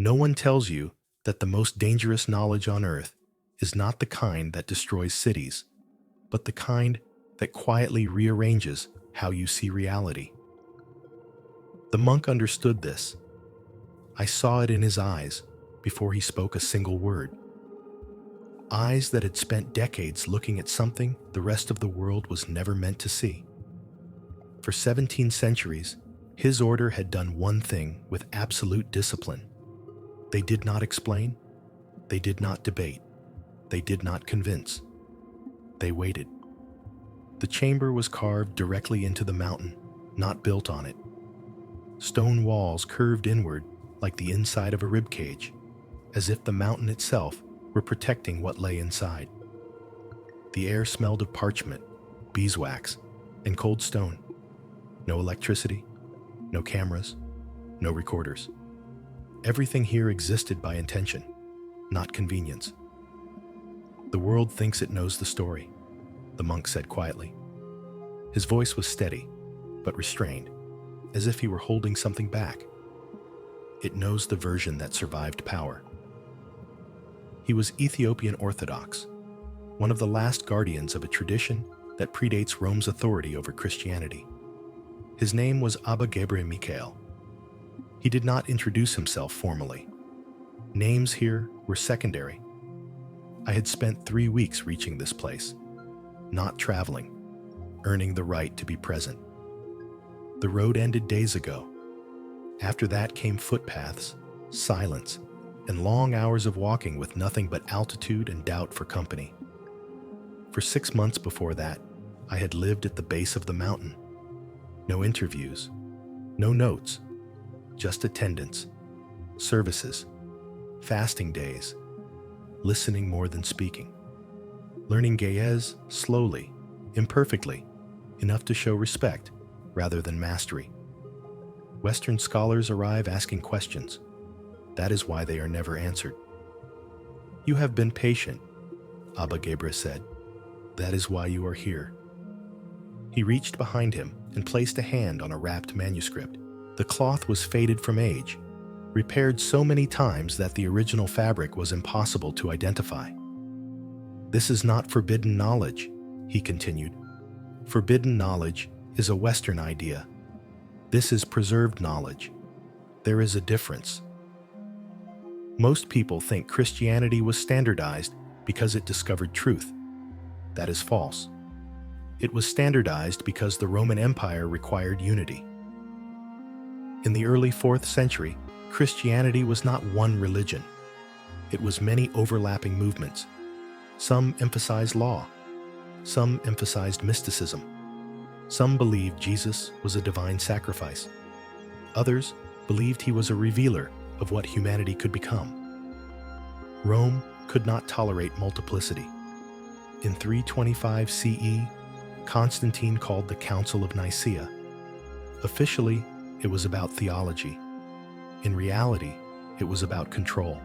No one tells you that the most dangerous knowledge on earth is not the kind that destroys cities, but the kind that quietly rearranges how you see reality. The monk understood this. I saw it in his eyes before he spoke a single word. Eyes that had spent decades looking at something the rest of the world was never meant to see. For 17 centuries, his order had done one thing with absolute discipline. They did not explain, they did not debate, they did not convince. They waited. The chamber was carved directly into the mountain, not built on it. Stone walls curved inward like the inside of a rib cage, as if the mountain itself were protecting what lay inside. The air smelled of parchment, beeswax, and cold stone. No electricity, no cameras, no recorders. Everything here existed by intention, not convenience. The world thinks it knows the story, the monk said quietly. His voice was steady, but restrained, as if he were holding something back. It knows the version that survived power. He was Ethiopian Orthodox, one of the last guardians of a tradition that predates Rome's authority over Christianity. His name was Abba Gebre Mikhail. He did not introduce himself formally. Names here were secondary. I had spent 3 weeks reaching this place, not traveling, earning the right to be present. The road ended days ago. After that came footpaths, silence, and long hours of walking with nothing but altitude and doubt for company. For 6 months before that, I had lived at the base of the mountain. No interviews, no notes, just attendance, services, fasting days, listening more than speaking, learning Ge'ez slowly, imperfectly, enough to show respect rather than mastery. Western scholars arrive asking questions. That is why they are never answered. You have been patient, Abba Gebre said. That is why you are here. He reached behind him and placed a hand on a wrapped manuscript. The cloth was faded from age, repaired so many times that the original fabric was impossible to identify. This is not forbidden knowledge, he continued. Forbidden knowledge is a Western idea. This is preserved knowledge. There is a difference. Most people think Christianity was standardized because it discovered truth. That is false. It was standardized because the Roman Empire required unity. In the early 4th century, Christianity was not one religion. It was many overlapping movements. Some emphasized law. Some emphasized mysticism. Some believed Jesus was a divine sacrifice. Others believed he was a revealer of what humanity could become. Rome could not tolerate multiplicity. In 325 CE, Constantine called the Council of Nicaea. Officially, it was about theology. In reality, it was about control.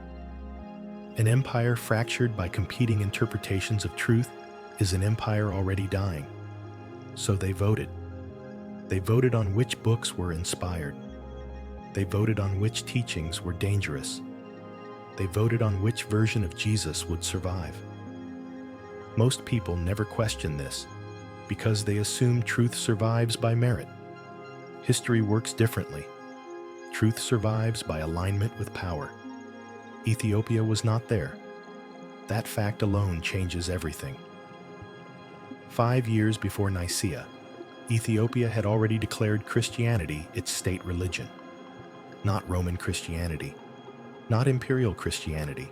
An empire fractured by competing interpretations of truth is an empire already dying. So they voted. They voted on which books were inspired. They voted on which teachings were dangerous. They voted on which version of Jesus would survive. Most people never question this because they assume truth survives by merit. History works differently. Truth survives by alignment with power. Ethiopia was not there. That fact alone changes everything. 5 years before Nicaea, Ethiopia had already declared Christianity its state religion. Not Roman Christianity, not imperial Christianity,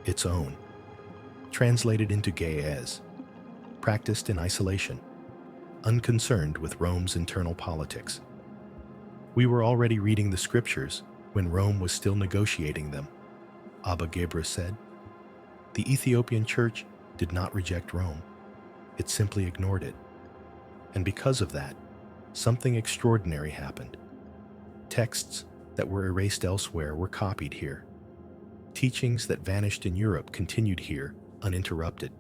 its own. Translated into Ge'ez, practiced in isolation, unconcerned with Rome's internal politics. We were already reading the scriptures when Rome was still negotiating them, Abba Gebre said. The Ethiopian Church did not reject Rome. It simply ignored it. And because of that, something extraordinary happened. Texts that were erased elsewhere were copied here. Teachings that vanished in Europe continued here, uninterrupted.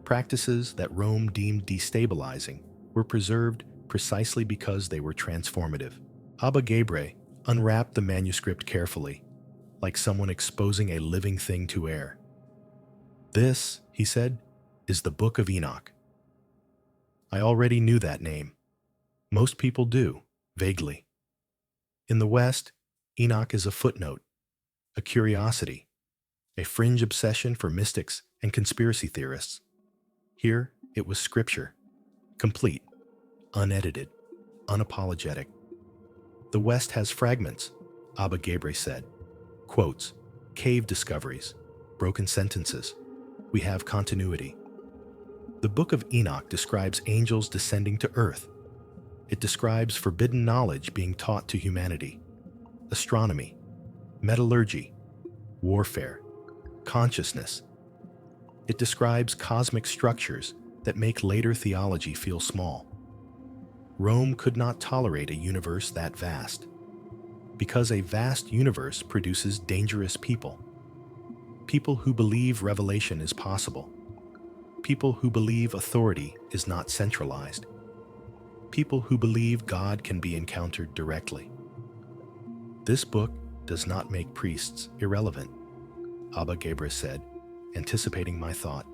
Practices that Rome deemed destabilizing were preserved precisely because they were transformative. Abba Gebre unwrapped the manuscript carefully. like someone exposing a living thing to air. "This," he said, "is the Book of Enoch." I already knew that name. Most people do, vaguely. In the West, Enoch is a footnote, a curiosity, a fringe obsession for mystics and conspiracy theorists. Here, it was scripture, complete, unedited, unapologetic. The West has fragments, Abba Gabriel said. Quotes, cave discoveries, broken sentences. We have continuity. The Book of Enoch describes angels descending to earth. It describes forbidden knowledge being taught to humanity. Astronomy, metallurgy, warfare, consciousness. It describes cosmic structures that make later theology feel small. Rome could not tolerate a universe that vast, because a vast universe produces dangerous people. People who believe revelation is possible. People who believe authority is not centralized. People who believe God can be encountered directly. This book does not make priests irrelevant, Abba Gabriel said, anticipating my thought.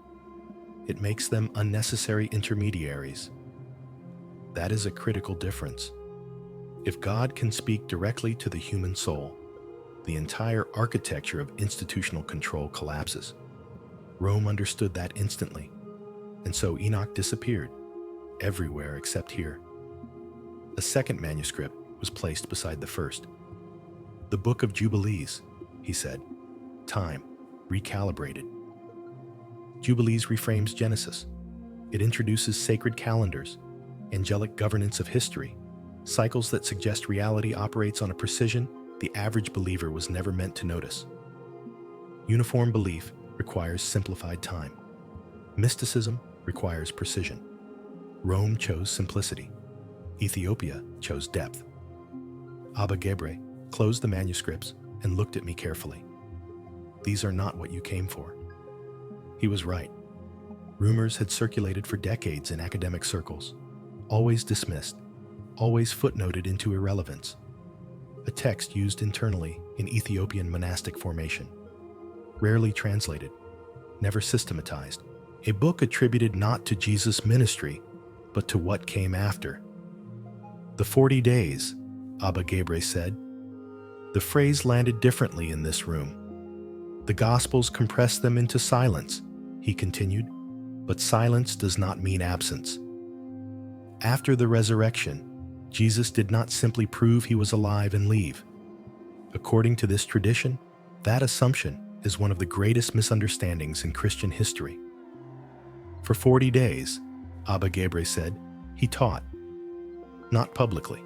It makes them unnecessary intermediaries. That is a critical difference. If God can speak directly to the human soul, the entire architecture of institutional control collapses. Rome understood that instantly, and so Enoch disappeared, everywhere except here. A second manuscript was placed beside the first. The Book of Jubilees, he said. Time, recalibrated. Jubilees reframes Genesis. It introduces sacred calendars, angelic governance of history, cycles that suggest reality operates on a precision the average believer was never meant to notice. Uniform belief requires simplified time. Mysticism requires precision. Rome chose simplicity. Ethiopia chose depth. Abba Gabriel closed the manuscripts and looked at me carefully. These are not what you came for. He was right. Rumors had circulated for decades in academic circles, always dismissed, always footnoted into irrelevance. A text used internally in Ethiopian monastic formation, rarely translated, never systematized. A book attributed not to Jesus' ministry, but to what came after. The 40 days, Abba Gabriel said. The phrase landed differently in this room. The Gospels compress them into silence, he continued, but silence does not mean absence. After the resurrection, Jesus did not simply prove he was alive and leave. According to this tradition, that assumption is one of the greatest misunderstandings in Christian history. For 40 days, Abba Gabriel said, he taught. Not publicly,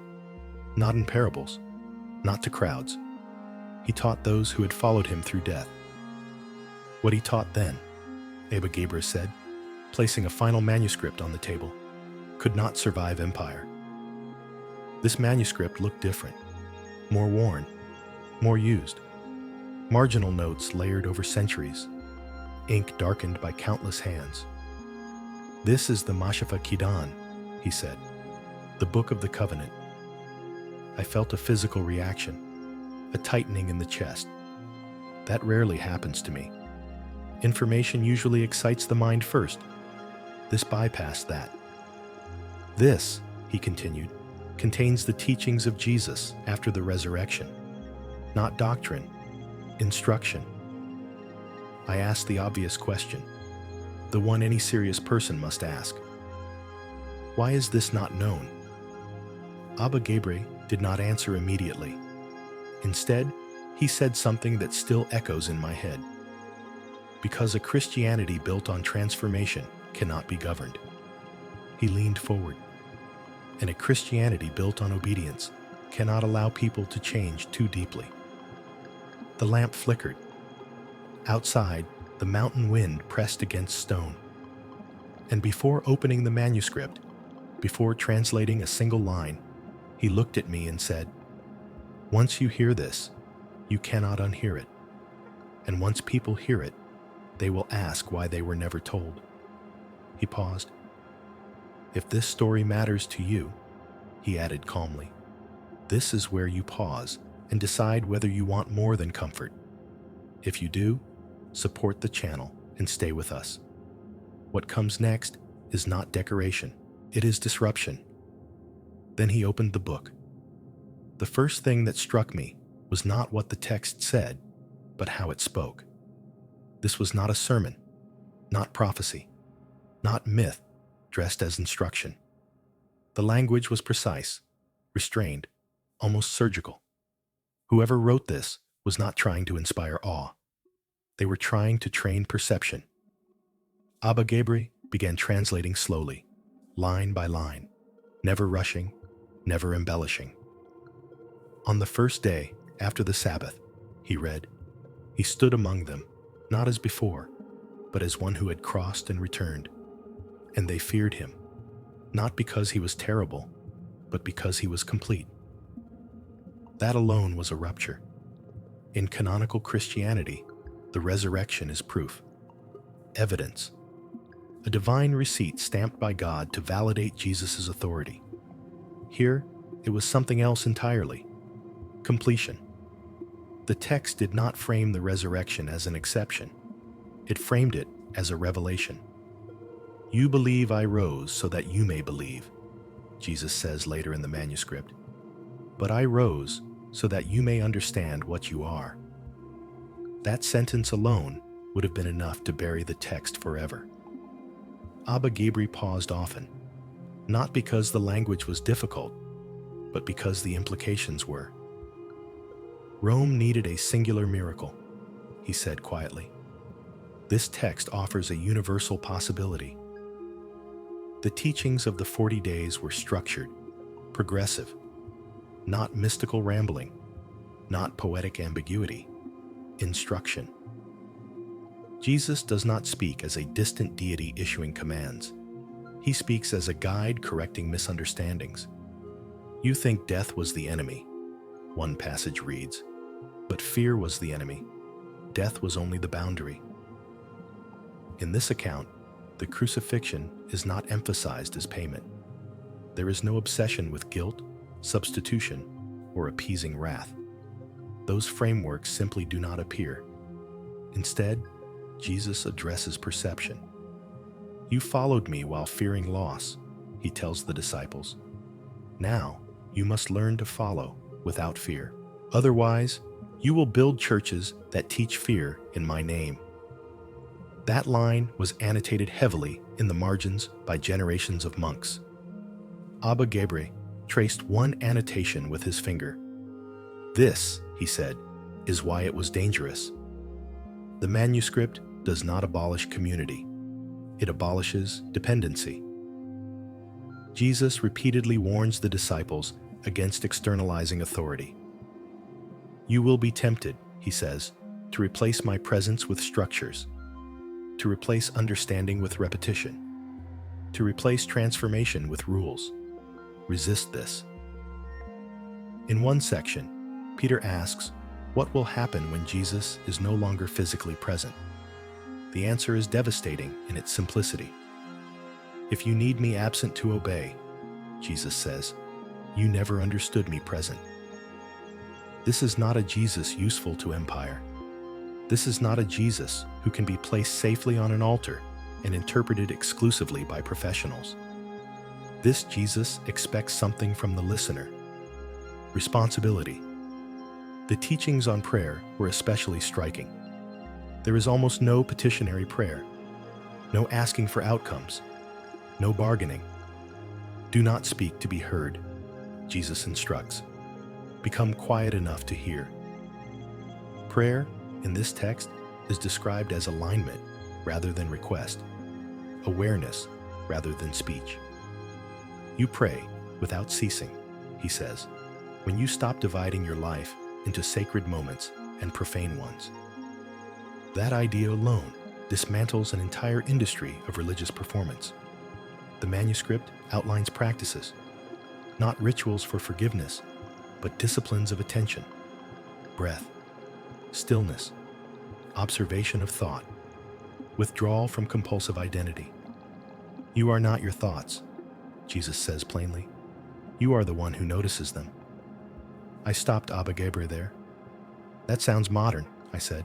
not in parables, not to crowds. He taught those who had followed him through death. What he taught then, Abba Gabriel said, placing a final manuscript on the table, could not survive empire. This manuscript looked different, more worn, more used. Marginal notes layered over centuries, ink darkened by countless hands. This is the Mashafa Qidan, he said, the Book of the Covenant. I felt a physical reaction, a tightening in the chest. That rarely happens to me. Information usually excites the mind first. This bypassed that. This, he continued, contains the teachings of Jesus after the resurrection, not doctrine, instruction. I asked the obvious question, the one any serious person must ask. Why is this not known? Abba Gabriel did not answer immediately. Instead, he said something that still echoes in my head. Because a Christianity built on transformation cannot be governed. He leaned forward. And a Christianity built on obedience cannot allow people to change too deeply. The lamp flickered. Outside, the mountain wind pressed against stone. And before opening the manuscript, before translating a single line, he looked at me and said, "Once you hear this, you cannot unhear it. And once people hear it, they will ask why they were never told." He paused. "If this story matters to you," he added calmly, "this is where you pause and decide whether you want more than comfort, If you do, support the channel and stay with us. What comes next is not decoration, it is disruption. Then he opened the book. The first thing that struck me was not what the text said, but how it spoke. This was not a sermon, not prophecy, not myth dressed as instruction. The language was precise, restrained, almost surgical. Whoever wrote this was not trying to inspire awe. They were trying to train perception. Abba Gabri began translating slowly, line by line, never rushing, never embellishing. On the first day after the Sabbath, he read, he stood among them, not as before, but as one who had crossed and returned. And they feared him, not because he was terrible, but because he was complete. That alone was a rupture. In canonical Christianity, the resurrection is proof, evidence, a divine receipt stamped by God to validate Jesus' authority. Here, it was something else entirely, completion. The text did not frame the resurrection as an exception. It framed it as a revelation. You believe I rose so that you may believe, Jesus says later in the manuscript. But I rose so that you may understand what you are. That sentence alone would have been enough to bury the text forever. Abba Gabri paused often, not because the language was difficult, but because the implications were. Rome needed a singular miracle, he said quietly. This text offers a universal possibility. The teachings of the 40 days were structured, progressive, not mystical rambling, not poetic ambiguity, instruction. Jesus does not speak as a distant deity issuing commands. He speaks as a guide correcting misunderstandings. You think death was the enemy, one passage reads, but fear was the enemy. Death was only the boundary. In this account, the crucifixion is not emphasized as payment. There is no obsession with guilt, substitution, or appeasing wrath. Those frameworks simply do not appear. Instead, Jesus addresses perception. You followed me while fearing loss, he tells the disciples. Now, you must learn to follow without fear. Otherwise, you will build churches that teach fear in my name. That line was annotated heavily in the margins by generations of monks. Abba Gabri traced one annotation with his finger. This, he said, is why it was dangerous. The manuscript does not abolish community. It abolishes dependency. Jesus repeatedly warns the disciples against externalizing authority. You will be tempted, he says, to replace my presence with structures, to replace understanding with repetition, to replace transformation with rules. Resist this. In one section, Peter asks, what will happen when Jesus is no longer physically present? The answer is devastating in its simplicity. If you need me absent to obey, Jesus says, you never understood me present. This is not a Jesus useful to empire. This is not a Jesus who can be placed safely on an altar and interpreted exclusively by professionals. This Jesus expects something from the listener. Responsibility. The teachings on prayer were especially striking. There is almost no petitionary prayer, no asking for outcomes, no bargaining. Do not speak to be heard, Jesus instructs. Become quiet enough to hear. Prayer, in this text, is described as alignment rather than request, awareness rather than speech. You pray without ceasing, he says, when you stop dividing your life into sacred moments and profane ones. That idea alone dismantles an entire industry of religious performance. The manuscript outlines practices, not rituals for forgiveness, but disciplines of attention, breath, stillness, observation of thought, withdrawal from compulsive identity. You are not your thoughts, Jesus says plainly. You are the one who notices them. I stopped Abba Gabri there. That sounds modern, I said.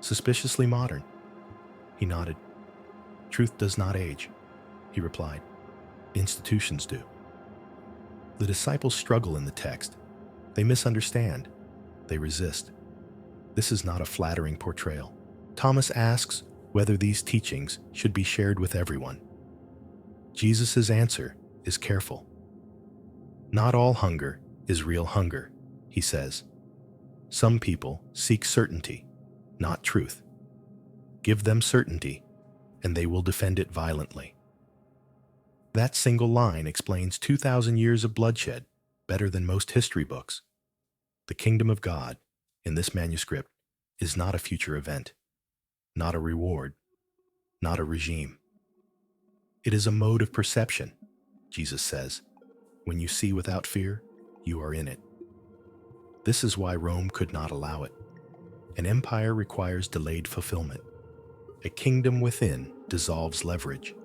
Suspiciously modern. He nodded. Truth does not age, he replied. Institutions do. The disciples struggle in the text. They misunderstand. They resist. This is not a flattering portrayal. Thomas asks whether these teachings should be shared with everyone. Jesus' answer is careful. Not all hunger is real hunger, he says. Some people seek certainty, not truth. Give them certainty, and they will defend it violently. That single line explains 2,000 years of bloodshed better than most history books. The kingdom of God, in this manuscript, is not a future event, not a reward, not a regime. It is a mode of perception, Jesus says. When you see without fear, you are in it. This is why Rome could not allow it. An empire requires delayed fulfillment. A kingdom within dissolves leverage.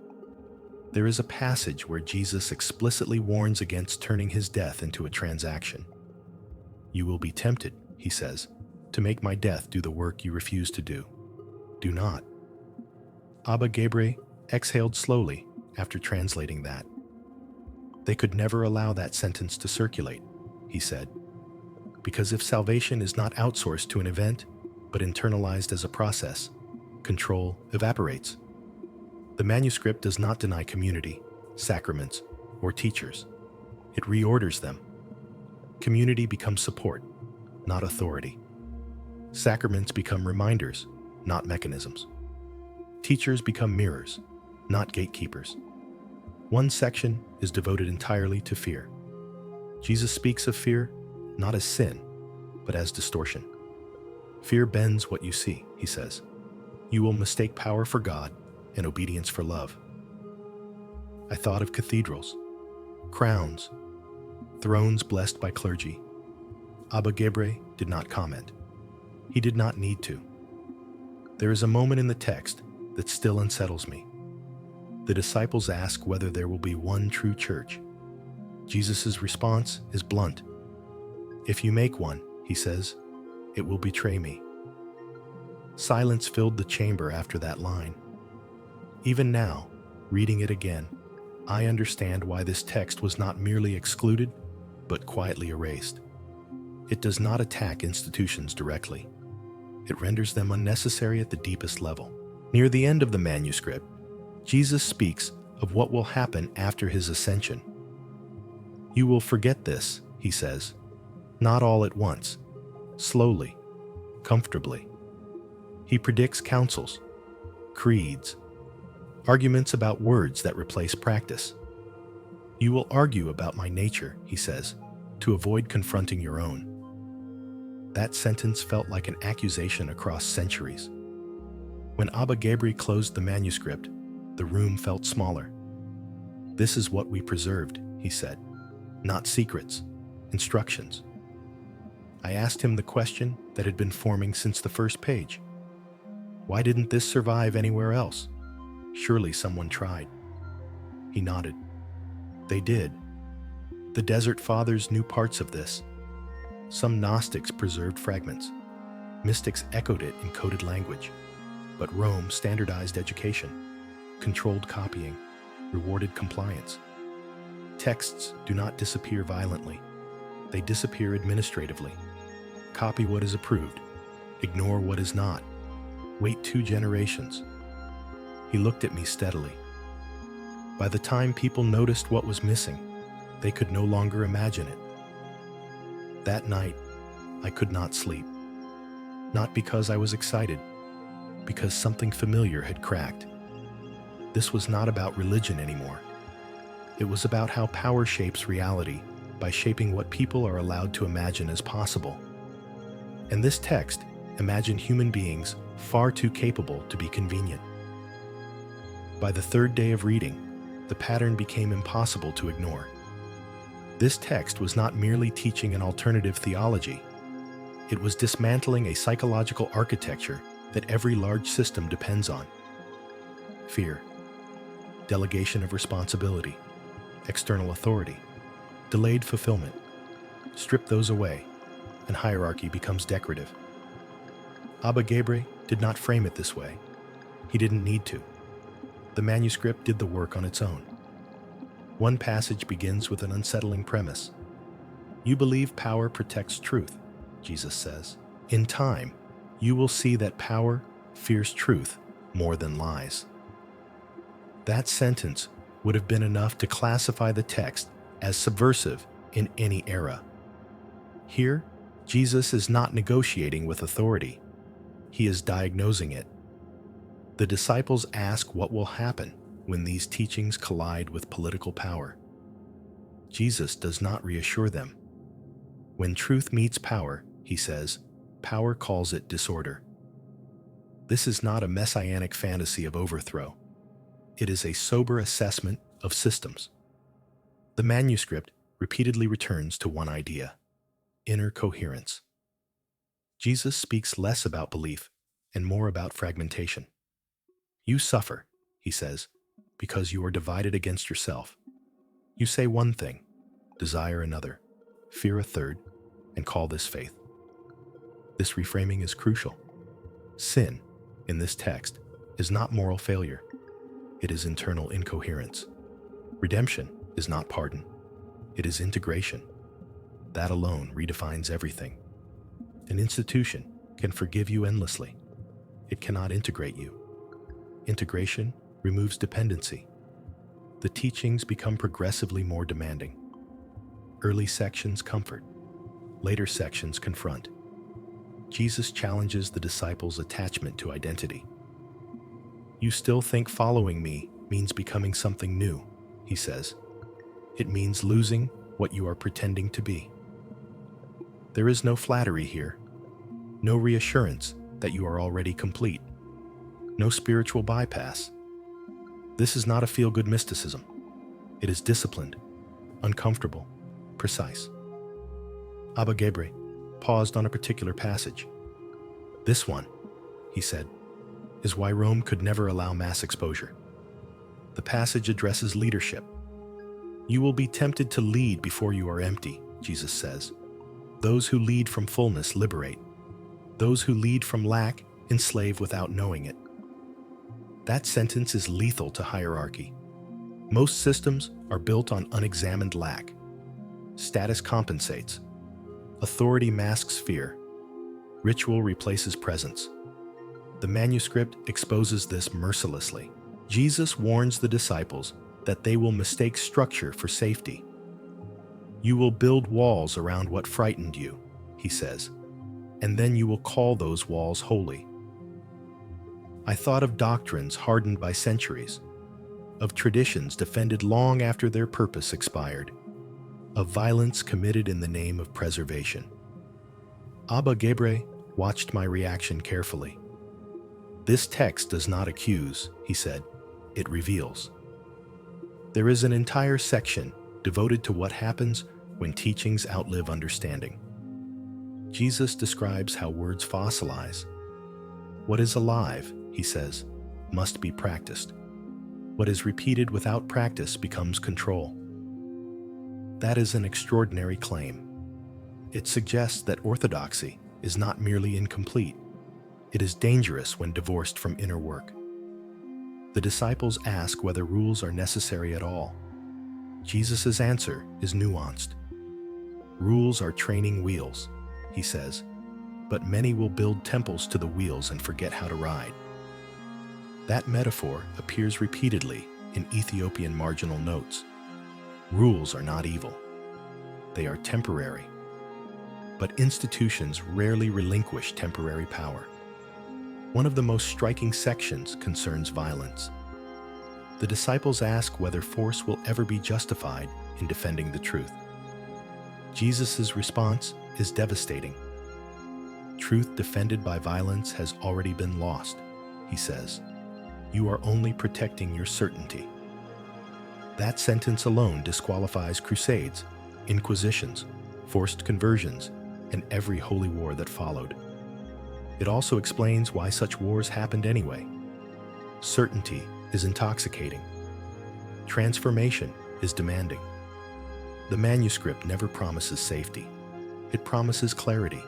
There is a passage where Jesus explicitly warns against turning his death into a transaction. You will be tempted, he says, to make my death do the work you refuse to do. Do not. Abba Gabriel exhaled slowly after translating that. They could never allow that sentence to circulate, he said, because if salvation is not outsourced to an event, but internalized as a process, control evaporates. The manuscript does not deny community, sacraments, or teachers. It reorders them. Community becomes support, not authority. Sacraments become reminders, not mechanisms. Teachers become mirrors, not gatekeepers. One section is devoted entirely to fear. Jesus speaks of fear not as sin, but as distortion. Fear bends what you see, he says. You will mistake power for God and obedience for love. I thought of cathedrals, crowns, thrones blessed by clergy. Abba Gabriel did not comment. He did not need to. There is a moment in the text that still unsettles me. The disciples ask whether there will be one true church. Jesus' response is blunt. If you make one, he says, it will betray me. Silence filled the chamber after that line. Even now, reading it again, I understand why this text was not merely excluded, but quietly erased. It does not attack institutions directly. It renders them unnecessary at the deepest level. Near the end of the manuscript, Jesus speaks of what will happen after his ascension. You will forget this, he says, not all at once, slowly, comfortably. He predicts councils, creeds, arguments about words that replace practice. You will argue about my nature, he says, to avoid confronting your own. That sentence felt like an accusation across centuries. When Abba Gabriel closed the manuscript, the room felt smaller. This is what we preserved, he said, not secrets, instructions. I asked him the question that had been forming since the first page. Why didn't this survive anywhere else? Surely someone tried. He nodded. They did. The Desert Fathers knew parts of this. Some Gnostics preserved fragments. Mystics echoed it in coded language. But Rome standardized education, controlled copying, rewarded compliance. Texts do not disappear violently. They disappear administratively. Copy what is approved. Ignore what is not. Wait 2 generations. He looked at me steadily. By the time people noticed what was missing, they could no longer imagine it. That night, I could not sleep. Not because I was excited, because something familiar had cracked. This was not about religion anymore. It was about how power shapes reality by shaping what people are allowed to imagine as possible. And this text imagined human beings far too capable to be convenient. By the 3rd day of reading, the pattern became impossible to ignore. This text was not merely teaching an alternative theology. It was dismantling a psychological architecture that every large system depends on. Fear, delegation of responsibility, external authority, delayed fulfillment. Strip those away, and hierarchy becomes decorative. Abba Gabriel did not frame it this way. He didn't need to. The manuscript did the work on its own. One passage begins with an unsettling premise. You believe power protects truth, Jesus says. In time, you will see that power fears truth more than lies. That sentence would have been enough to classify the text as subversive in any era. Here, Jesus is not negotiating with authority. He is diagnosing it. The disciples ask what will happen when these teachings collide with political power. Jesus does not reassure them. When truth meets power, he says, power calls it disorder. This is not a messianic fantasy of overthrow. It is a sober assessment of systems. The manuscript repeatedly returns to one idea: inner coherence. Jesus speaks less about belief and more about fragmentation. You suffer, he says, because you are divided against yourself. You say one thing, desire another, fear a third, and call this faith. This reframing is crucial. Sin, in this text, is not moral failure. It is internal incoherence. Redemption is not pardon. It is integration. That alone redefines everything. An institution can forgive you endlessly. It cannot integrate you. Integration removes dependency. The teachings become progressively more demanding. Early sections comfort. Later sections confront. Jesus challenges the disciples' attachment to identity. You still think following me means becoming something new, he says. It means losing what you are pretending to be. There is no flattery here, no reassurance that you are already complete, no spiritual bypass. This is not a feel-good mysticism. It is disciplined, uncomfortable, precise. Abba Gebre paused on a particular passage. This one, he said, is why Rome could never allow mass exposure. The passage addresses leadership. You will be tempted to lead before you are empty, Jesus says. Those who lead from fullness liberate. Those who lead from lack enslave without knowing it. That sentence is lethal to hierarchy. Most systems are built on unexamined lack. Status compensates. Authority masks fear. Ritual replaces presence. The manuscript exposes this mercilessly. Jesus warns the disciples that they will mistake structure for safety. You will build walls around what frightened you, he says, and then you will call those walls holy. I thought of doctrines hardened by centuries, of traditions defended long after their purpose expired, of violence committed in the name of preservation. Abba Gebre watched my reaction carefully. This text does not accuse, he said, it reveals. There is an entire section devoted to what happens when teachings outlive understanding. Jesus describes how words fossilize. What is alive, he says, must be practiced. What is repeated without practice becomes control. That is an extraordinary claim. It suggests that orthodoxy is not merely incomplete. It is dangerous when divorced from inner work. The disciples ask whether rules are necessary at all. Jesus' answer is nuanced. Rules are training wheels, he says, but many will build temples to the wheels and forget how to ride. That metaphor appears repeatedly in Ethiopian marginal notes. Rules are not evil. They are temporary. But institutions rarely relinquish temporary power. One of the most striking sections concerns violence. The disciples ask whether force will ever be justified in defending the truth. Jesus' response is devastating. Truth defended by violence has already been lost, he says. You are only protecting your certainty. That sentence alone disqualifies crusades, inquisitions, forced conversions, and every holy war that followed. It also explains why such wars happened anyway. Certainty is intoxicating. Transformation is demanding. The manuscript never promises safety. It promises clarity.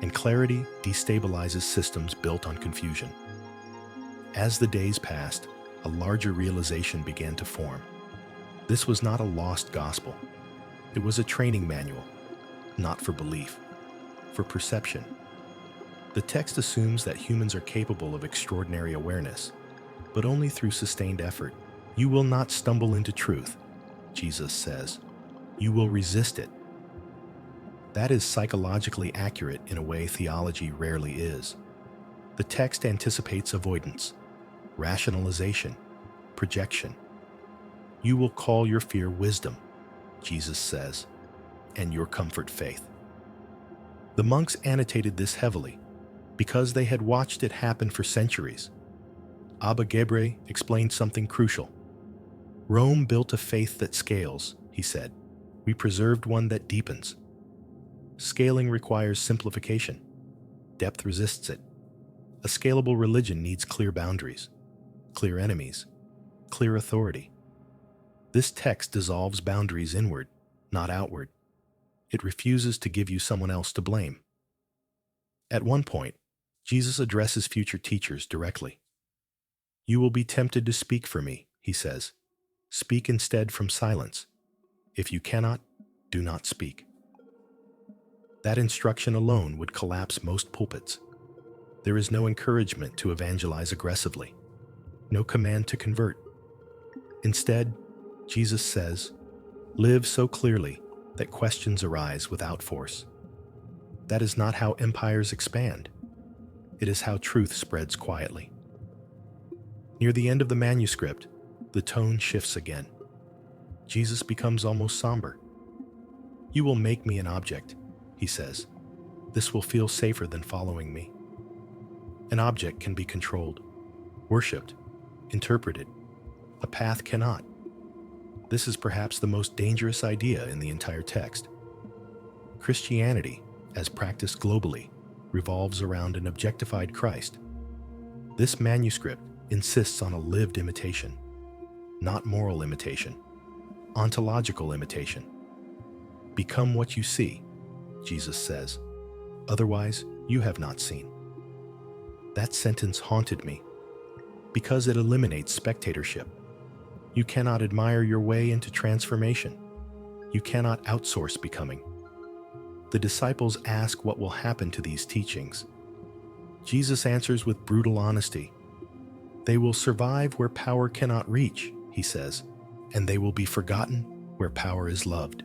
and clarity destabilizes systems built on confusion. As the days passed, a larger realization began to form. This was not a lost gospel. It was a training manual, not for belief, for perception. The text assumes that humans are capable of extraordinary awareness, but only through sustained effort. You will not stumble into truth, Jesus says. You will resist it. That is psychologically accurate in a way theology rarely is. The text anticipates avoidance, rationalization, projection. You will call your fear wisdom, Jesus says, and your comfort faith. The monks annotated this heavily because they had watched it happen for centuries. Abba Gebre explained something crucial. Rome built a faith that scales, he said. We preserved one that deepens. Scaling requires simplification. Depth resists it. A scalable religion needs clear boundaries, clear enemies, clear authority. This text dissolves boundaries inward, not outward. It refuses to give you someone else to blame. At one point, Jesus addresses future teachers directly. You will be tempted to speak for me, he says. Speak instead from silence. If you cannot, do not speak. That instruction alone would collapse most pulpits. There is no encouragement to evangelize aggressively, no command to convert. Instead, Jesus says, live so clearly that questions arise without force. That is not how empires expand. It is how truth spreads quietly. Near the end of the manuscript, the tone shifts again. Jesus becomes almost somber. You will make me an object, he says. This will feel safer than following me. An object can be controlled, worshipped, interpreted. A path cannot. This is perhaps the most dangerous idea in the entire text. Christianity, as practiced globally, revolves around an objectified Christ. This manuscript insists on a lived imitation, not moral imitation, ontological imitation. Become what you see, Jesus says. Otherwise, you have not seen. That sentence haunted me because it eliminates spectatorship. You cannot admire your way into transformation. You cannot outsource becoming. The disciples ask what will happen to these teachings. Jesus answers with brutal honesty. They will survive where power cannot reach, he says, and they will be forgotten where power is loved.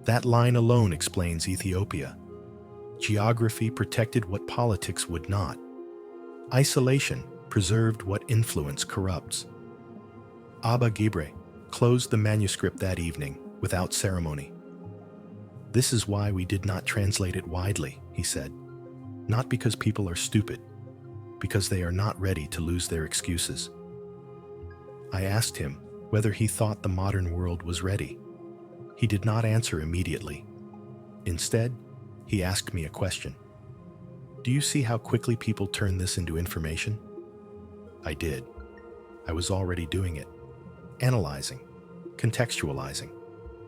That line alone explains Ethiopia. Geography protected what politics would not. Isolation preserved what influence corrupts. Abba Gebre closed the manuscript that evening without ceremony. This is why we did not translate it widely, he said. Not because people are stupid, because they are not ready to lose their excuses. I asked him whether he thought the modern world was ready. He did not answer immediately. Instead, he asked me a question. Do you see how quickly people turn this into information? I did. I was already doing it. Analyzing, contextualizing,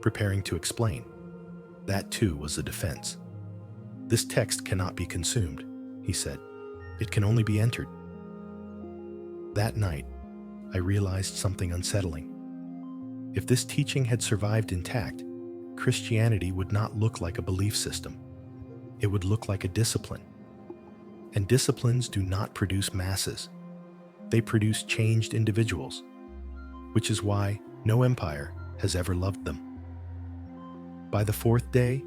preparing to explain. That too was a defense. This text cannot be consumed, he said. It can only be entered. That night, I realized something unsettling. If this teaching had survived intact, Christianity would not look like a belief system. It would look like a discipline. And disciplines do not produce masses. They produce changed individuals, which is why no empire has ever loved them. By the fourth day,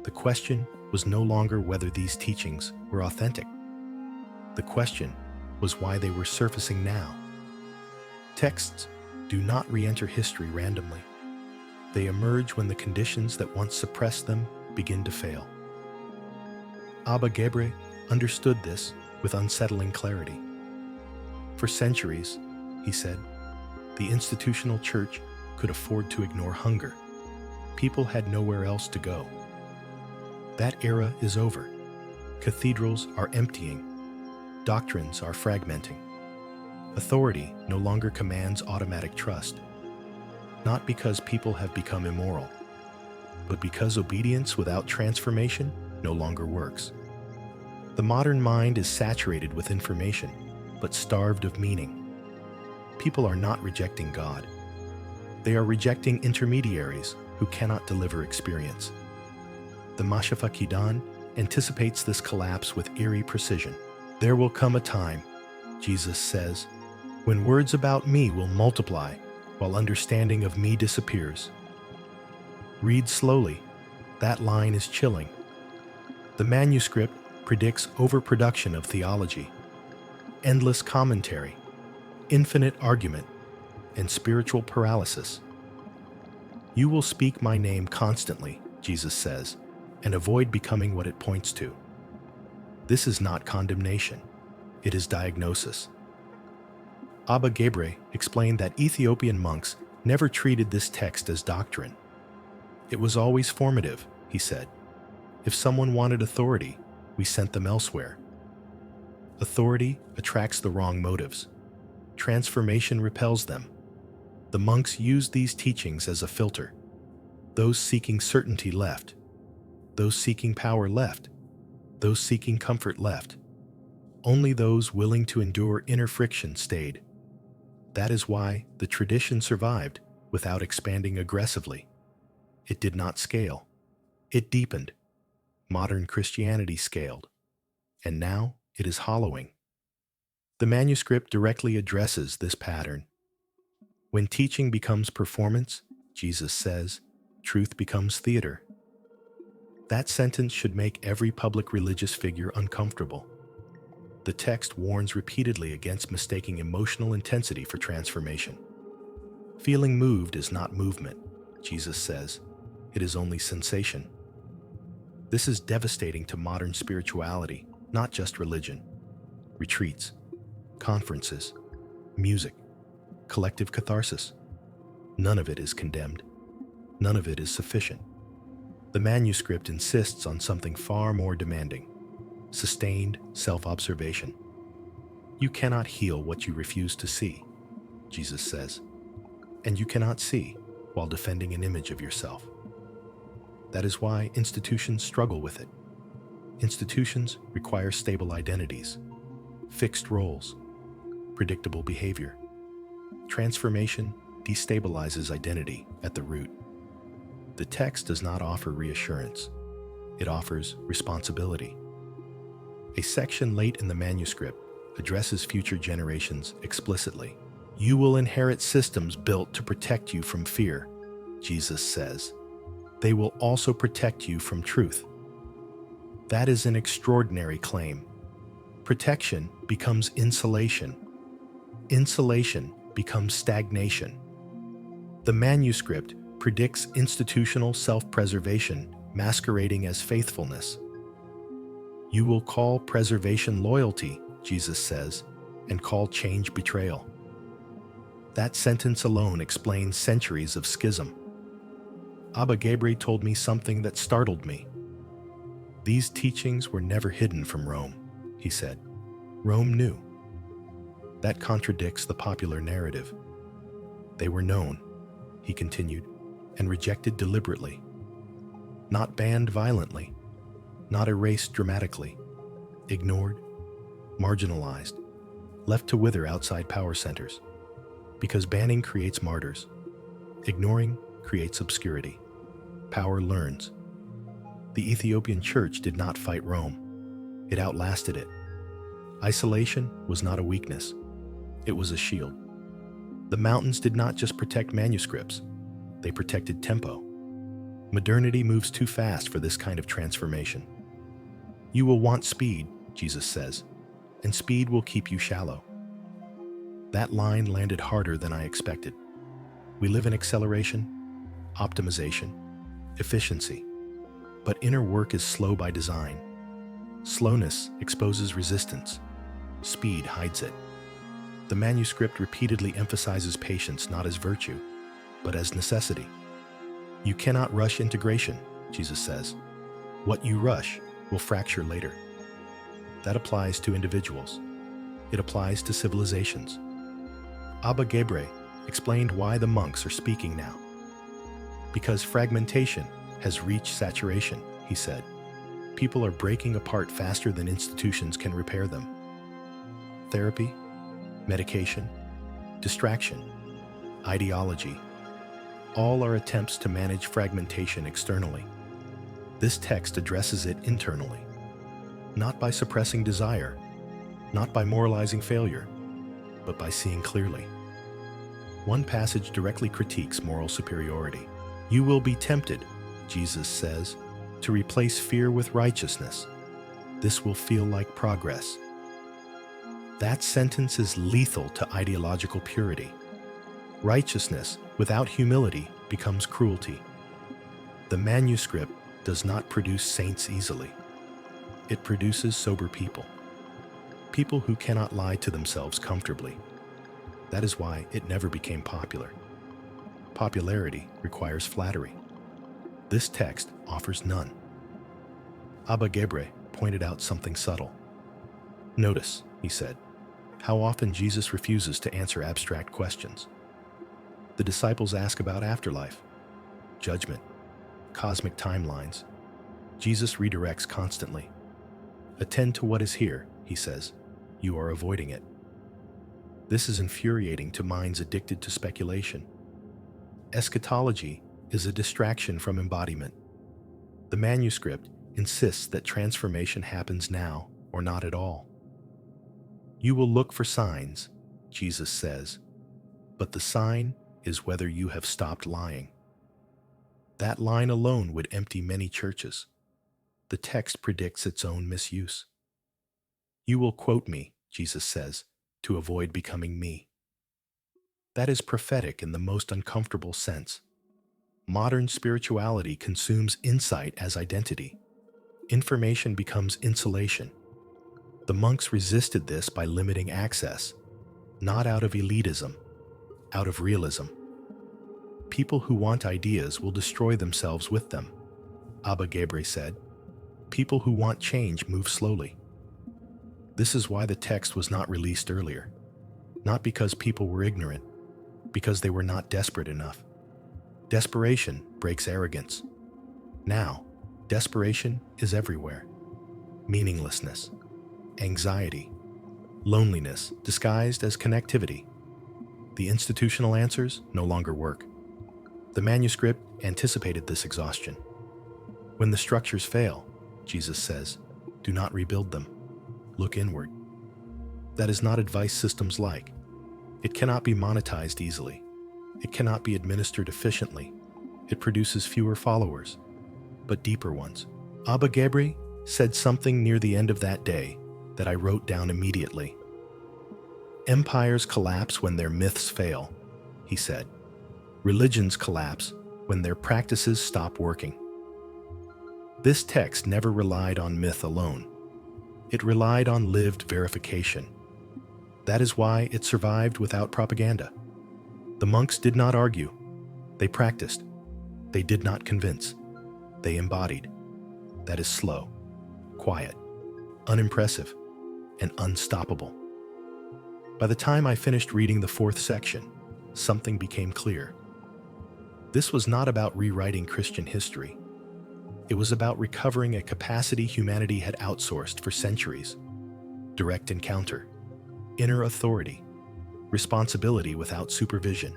the question was no longer whether these teachings were authentic. The question was why they were surfacing now. Texts do not re-enter history randomly. They emerge when the conditions that once suppressed them begin to fail. Abba Gebre understood this with unsettling clarity. For centuries, he said, the institutional church could afford to ignore hunger. People had nowhere else to go. That era is over. Cathedrals are emptying. Doctrines are fragmenting. Authority no longer commands automatic trust. Not because people have become immoral, but because obedience without transformation no longer works. The modern mind is saturated with information, but starved of meaning. People are not rejecting God. They are rejecting intermediaries who cannot deliver experience. The Mashafa Qidan anticipates this collapse with eerie precision. There will come a time, Jesus says, when words about me will multiply while understanding of me disappears. Read slowly. That line is chilling. The manuscript predicts overproduction of theology, endless commentary, infinite argument, and spiritual paralysis. You will speak my name constantly, Jesus says, and avoid becoming what it points to. This is not condemnation. It is diagnosis. Abba Gebre explained that Ethiopian monks never treated this text as doctrine. It was always formative, he said. If someone wanted authority, we sent them elsewhere. Authority attracts the wrong motives. Transformation repels them. The monks used these teachings as a filter. Those seeking certainty left. Those seeking power left. Those seeking comfort left. Only those willing to endure inner friction stayed. That is why the tradition survived without expanding aggressively. It did not scale. It deepened. Modern Christianity scaled. And now it is hollowing. The manuscript directly addresses this pattern. When teaching becomes performance, Jesus says, truth becomes theater. That sentence should make every public religious figure uncomfortable. The text warns repeatedly against mistaking emotional intensity for transformation. Feeling moved is not movement, Jesus says. It is only sensation. This is devastating to modern spirituality, not just religion. Retreats, conferences, music, collective catharsis. None of it is condemned. None of it is sufficient. The manuscript insists on something far more demanding: sustained self-observation. You cannot heal what you refuse to see, Jesus says, and you cannot see while defending an image of yourself. That is why institutions struggle with it. Institutions require stable identities, fixed roles, predictable behavior. Transformation destabilizes identity at the root. The text does not offer reassurance. It offers responsibility. A section late in the manuscript addresses future generations explicitly. You will inherit systems built to protect you from fear, Jesus says. They will also protect you from truth. That is an extraordinary claim. Protection becomes insulation. Insulation becomes stagnation. The manuscript predicts institutional self-preservation masquerading as faithfulness. You will call preservation loyalty, Jesus says, and call change betrayal. That sentence alone explains centuries of schism. Abba Gebre told me something that startled me. These teachings were never hidden from Rome, he said. Rome knew. That contradicts the popular narrative. They were known, he continued, and rejected deliberately. Not banned violently, not erased dramatically, ignored, marginalized, left to wither outside power centers. Because banning creates martyrs. Ignoring creates obscurity. Power learns. The Ethiopian Church did not fight Rome. It outlasted it. Isolation was not a weakness. It was a shield. The mountains did not just protect manuscripts. They protected tempo. Modernity moves too fast for this kind of transformation. You will want speed, Jesus says, and speed will keep you shallow. That line landed harder than I expected. We live in acceleration, optimization, efficiency. But inner work is slow by design. Slowness exposes resistance. Speed hides it. The manuscript repeatedly emphasizes patience not as virtue, but as necessity. You cannot rush integration, Jesus says. What you rush will fracture later. That applies to individuals. It applies to civilizations. Abba Gebre explained why the monks are speaking now. Because fragmentation has reached saturation, he said. People are breaking apart faster than institutions can repair them. Therapy, medication, distraction, ideology, all are attempts to manage fragmentation externally. This text addresses it internally, not by suppressing desire, not by moralizing failure, but by seeing clearly. One passage directly critiques moral superiority. You will be tempted, Jesus says, to replace fear with righteousness. This will feel like progress. That sentence is lethal to ideological purity. Righteousness without humility becomes cruelty. The manuscript does not produce saints easily. It produces sober people. People who cannot lie to themselves comfortably. That is why it never became popular. Popularity requires flattery. This text offers none. Abba Gebre pointed out something subtle. Notice, he said, how often Jesus refuses to answer abstract questions. The disciples ask about afterlife, judgment, cosmic timelines. Jesus redirects constantly. Attend to what is here, he says. You are avoiding it. This is infuriating to minds addicted to speculation. Eschatology is a distraction from embodiment. The manuscript insists that transformation happens now or not at all. You will look for signs, Jesus says, but the sign is whether you have stopped lying. That line alone would empty many churches. The text predicts its own misuse. You will quote me, Jesus says, to avoid becoming me. That is prophetic in the most uncomfortable sense. Modern spirituality consumes insight as identity. Information becomes insulation. The monks resisted this by limiting access, not out of elitism, out of realism. People who want ideas will destroy themselves with them, Abba Gebre said. People who want change move slowly. This is why the text was not released earlier. Not because people were ignorant, because they were not desperate enough. Desperation breaks arrogance. Now, desperation is everywhere. Meaninglessness, anxiety, loneliness disguised as connectivity. The institutional answers no longer work. The manuscript anticipated this exhaustion. When the structures fail, Jesus says, do not rebuild them. Look inward. That is not advice systems like. It cannot be monetized easily. It cannot be administered efficiently. It produces fewer followers, but deeper ones. Abba Gebre said something near the end of that day that I wrote down immediately. Empires collapse when their myths fail, he said. Religions collapse when their practices stop working. This text never relied on myth alone. It relied on lived verification. That is why it survived without propaganda. The monks did not argue. They practiced. They did not convince. They embodied. That is slow, quiet, unimpressive, and unstoppable. By the time I finished reading the 4th section, something became clear. This was not about rewriting Christian history. It was about recovering a capacity humanity had outsourced for centuries. Direct encounter, inner authority, responsibility without supervision.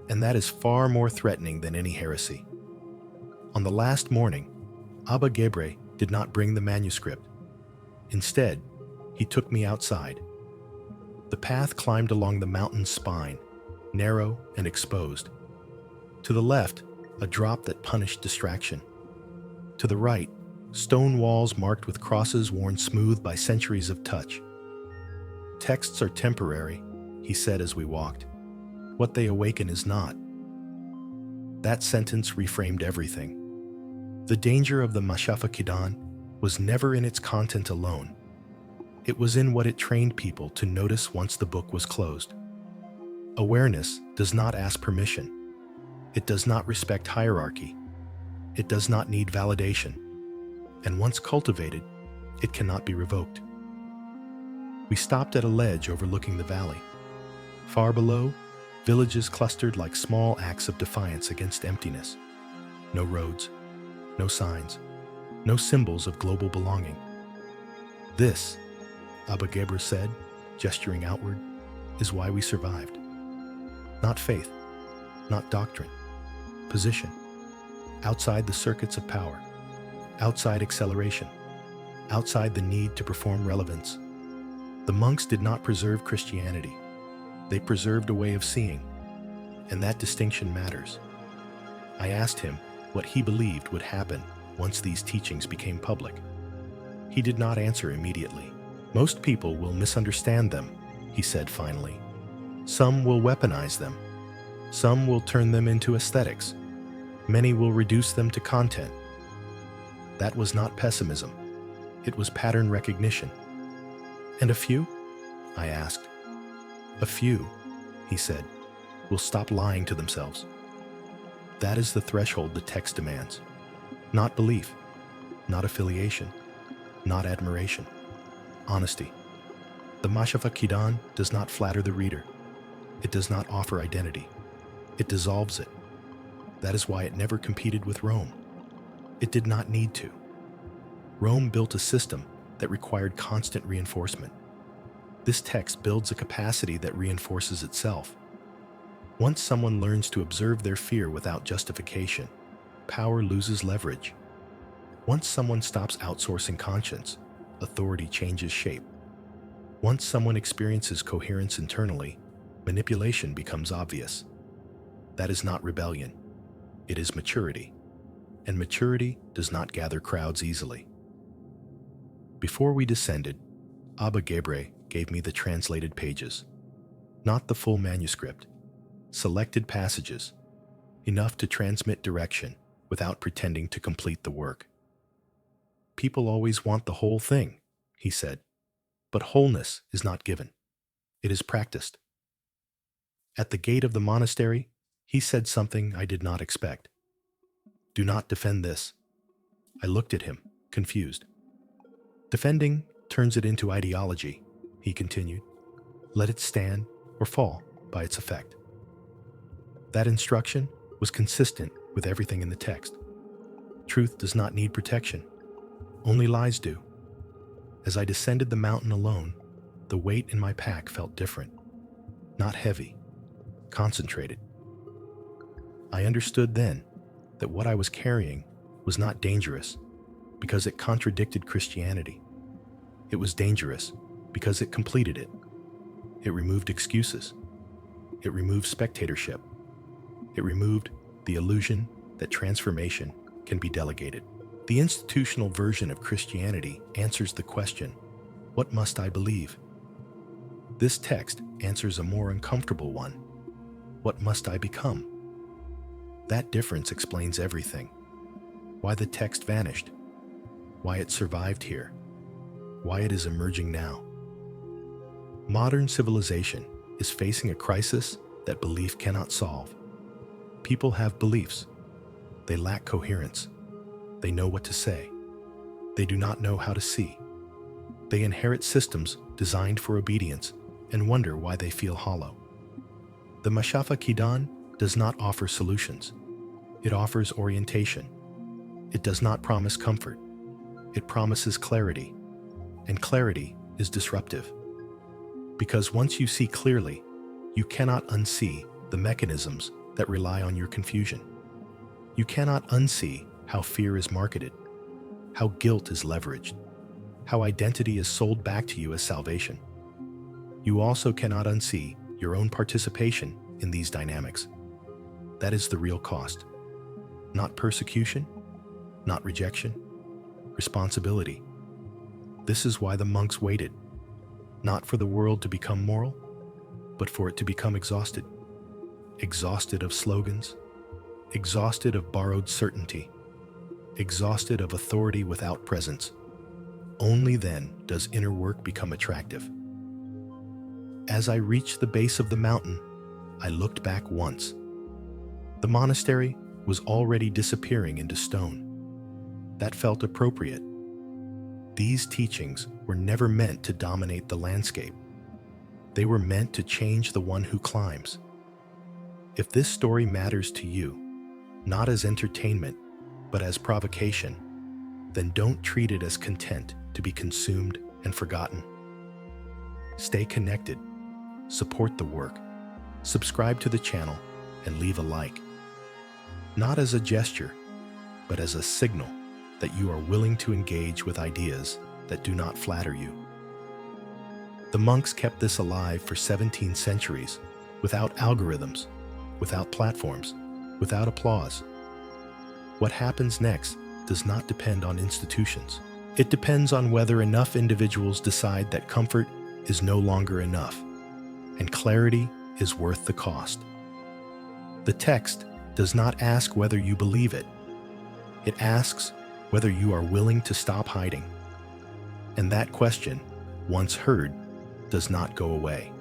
And that is far more threatening than any heresy. On the last morning, Abba Gebre did not bring the manuscript. Instead, he took me outside. The path climbed along the mountain's spine, narrow and exposed. To the left, a drop that punished distraction. To the right, stone walls marked with crosses worn smooth by centuries of touch. Texts are temporary, he said as we walked. What they awaken is not. That sentence reframed everything. The danger of the Mashafa Qidan was never in its content alone. It was in what it trained people to notice once the book was closed. Awareness does not ask permission. It does not respect hierarchy. It does not need validation. And once cultivated, it cannot be revoked. We stopped at a ledge overlooking the valley. Far below, villages clustered like small acts of defiance against emptiness. No roads, no signs, no symbols of global belonging. This, Abba Geber said, gesturing outward, is why we survived. Not faith, not doctrine, position, outside the circuits of power, outside acceleration, outside the need to perform relevance. The monks did not preserve Christianity. They preserved a way of seeing, and that distinction matters. I asked him what he believed would happen once these teachings became public. He did not answer immediately. Most people will misunderstand them, he said finally. Some will weaponize them. Some will turn them into aesthetics. Many will reduce them to content. That was not pessimism. It was pattern recognition. And a few? I asked. A few, he said, will stop lying to themselves. That is the threshold the text demands. Not belief, not affiliation, not admiration. Honesty. The Mashafa Qidan does not flatter the reader. It does not offer identity. It dissolves it. That is why it never competed with Rome. It did not need to. Rome built a system that required constant reinforcement. This text builds a capacity that reinforces itself. Once someone learns to observe their fear without justification, power loses leverage. Once someone stops outsourcing conscience, authority changes shape. Once someone experiences coherence internally, manipulation becomes obvious. That is not rebellion. It is maturity. And maturity does not gather crowds easily. Before we descended, Abba Gebre gave me the translated pages. Not the full manuscript. Selected passages. Enough to transmit direction without pretending to complete the work. People always want the whole thing, he said. But wholeness is not given. It is practiced. At the gate of the monastery, he said something I did not expect. Do not defend this. I looked at him, confused. Defending turns it into ideology, he continued. Let it stand or fall by its effect. That instruction was consistent with everything in the text. Truth does not need protection. Only lies do. As I descended the mountain alone, the weight in my pack felt different. Not heavy, concentrated. I understood then that what I was carrying was not dangerous because it contradicted Christianity. It was dangerous because it completed it. It removed excuses. It removed spectatorship. It removed the illusion that transformation can be delegated. The institutional version of Christianity answers the question, what must I believe? This text answers a more uncomfortable one. What must I become? That difference explains everything. Why the text vanished. Why it survived here. Why it is emerging now. Modern civilization is facing a crisis that belief cannot solve. People have beliefs. They lack coherence. They know what to say. They do not know how to see. They inherit systems designed for obedience and wonder why they feel hollow. The Mashafa Qidan does not offer solutions. It offers orientation. It does not promise comfort. It promises clarity. And clarity is disruptive. Because once you see clearly, you cannot unsee the mechanisms that rely on your confusion. You cannot unsee how fear is marketed, how guilt is leveraged, how identity is sold back to you as salvation. You also cannot unsee your own participation in these dynamics. That is the real cost. Not persecution, not rejection, responsibility. This is why the monks waited, not for the world to become moral, but for it to become exhausted. Exhausted of slogans, exhausted of borrowed certainty, exhausted of authority without presence. Only then does inner work become attractive. As I reached the base of the mountain, I looked back once. The monastery was already disappearing into stone. That felt appropriate. These teachings were never meant to dominate the landscape. They were meant to change the one who climbs. If this story matters to you, not as entertainment, but as provocation, then don't treat it as content to be consumed and forgotten. Stay connected, support the work, subscribe to the channel, and leave a like. Not as a gesture, but as a signal that you are willing to engage with ideas that do not flatter you. The monks kept this alive for 17 centuries, without algorithms, without platforms, without applause. What happens next does not depend on institutions. It depends on whether enough individuals decide that comfort is no longer enough, and clarity is worth the cost. The text does not ask whether you believe it. It asks whether you are willing to stop hiding. And that question, once heard, does not go away.